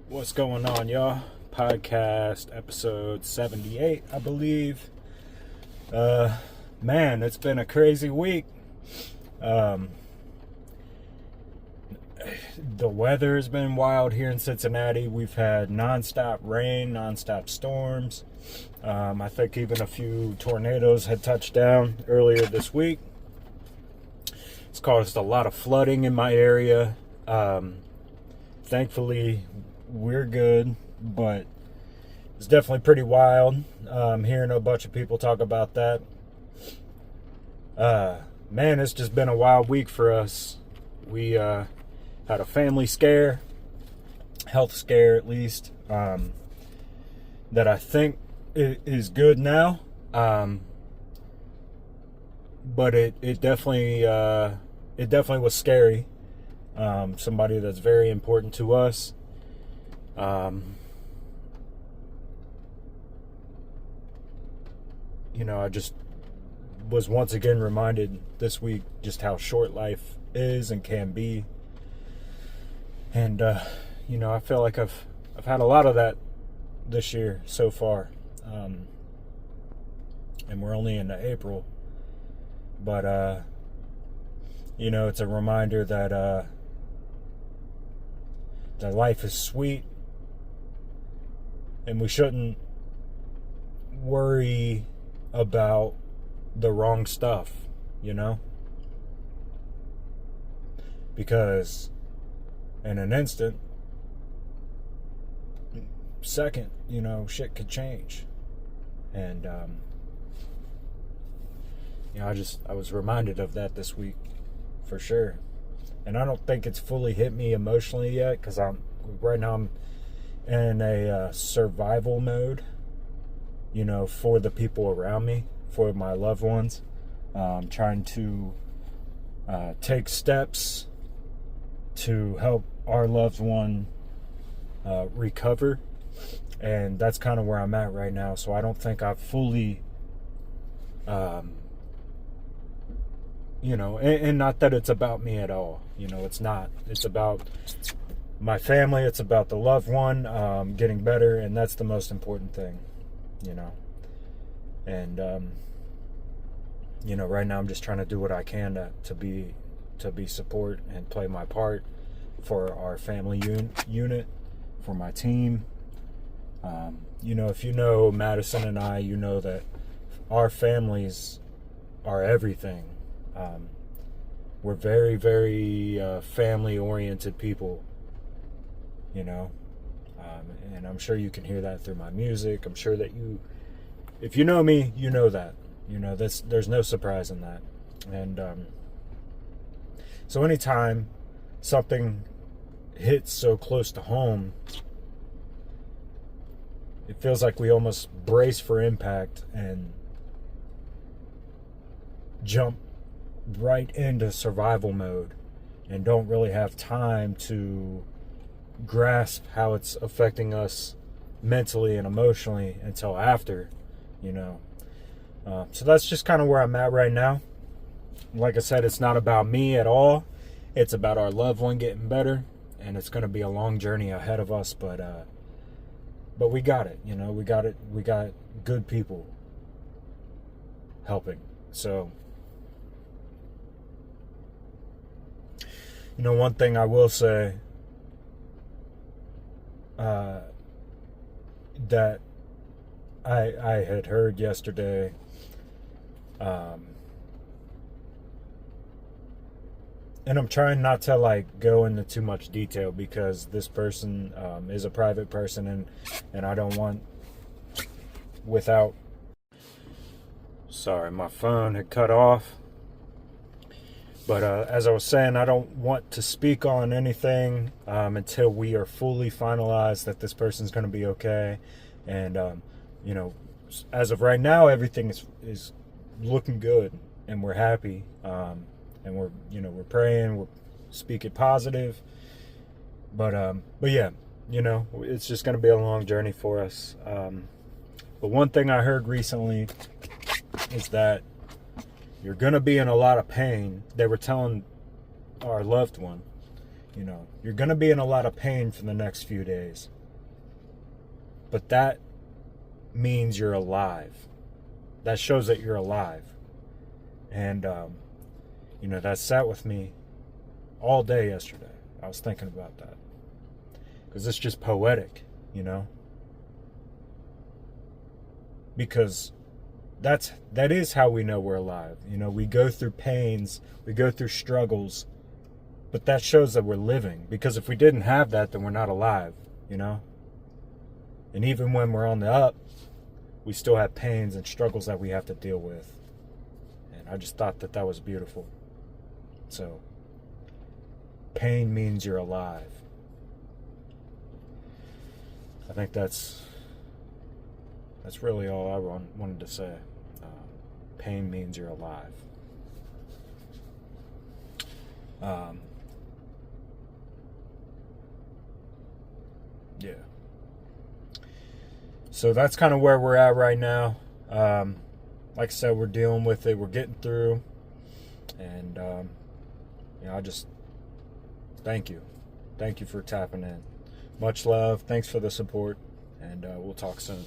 What's going on, y'all? Podcast episode 78, I believe. Man, it's been a crazy week. The weather has been wild here in Cincinnati. We've had nonstop rain, nonstop storms. I think even a few tornadoes had touched down earlier this week. It's caused a lot of flooding in my area. Thankfully, we're good, but it's definitely pretty wild. Hearing a bunch of people talk about that. Man, it's just been a wild week for us. We had a family scare, health scare at least, that I think is good now. But it definitely was scary. Somebody that's very important to us. I just was once again reminded this week just how short life is and can be. And, I feel like I've had a lot of that this year so far. And we're only into April. But, it's a reminder that life is sweet. And we shouldn't worry about the wrong stuff, because in an instant, second, shit could change. And, I was reminded of that this week for sure. And I don't think it's fully hit me emotionally yet, because right now I'm in a survival mode, for the people around me, for my loved ones. Trying to take steps to help our loved one recover. And that's kind of where I'm at right now. So I don't think I've fully, and not that it's about me at all. It's not. It's about my family. It's about the loved one getting better. And that's the most important thing, And, right now I'm just trying to do what I can to be support and play my part for our family unit, for my team. If you know Madison and I, you know that our families are everything. We're very, very family-oriented people, and I'm sure you can hear that through my music. I'm sure that if you know me, you know that. There's no surprise in that. And so anytime something hits so close to home, it feels like we almost brace for impact and jump right into survival mode and don't really have time to grasp how it's affecting us mentally and emotionally until after, So that's just kind of where I'm at right now. Like I said, it's not about me at all. It's about our loved one getting better, and it's going to be a long journey ahead of us, but we got it, we got it. We got good people helping. So, one thing I will say, that I had heard yesterday, and I'm trying not to go into too much detail because this person is a private person, and I don't want sorry, my phone had cut off. But as I was saying, I don't want to speak on anything until we are fully finalized that this person's going to be okay. And, as of right now, everything is looking good, and we're happy. And we're praying, we're speaking positive. But yeah, it's just going to be a long journey for us. But one thing I heard recently is that you're going to be in a lot of pain. They were telling our loved one, you're going to be in a lot of pain for the next few days. but that means you're alive. That shows that you're alive. And, that sat with me all day yesterday. I was thinking about that. Because it's just poetic, Because that is how we know we're alive. We go through pains, we go through struggles, but that shows that we're living. Because if we didn't have that, then we're not alive, And even when we're on the up, we still have pains and struggles that we have to deal with. And I just thought that was beautiful. So, pain means you're alive. I think that's really all I wanted to say. Pain means you're alive. Yeah. So that's kind of where we're at right now. Like I said, we're dealing with it. We're getting through. And, I just thank you. Thank you for tapping in. Much love. Thanks for the support. And we'll talk soon.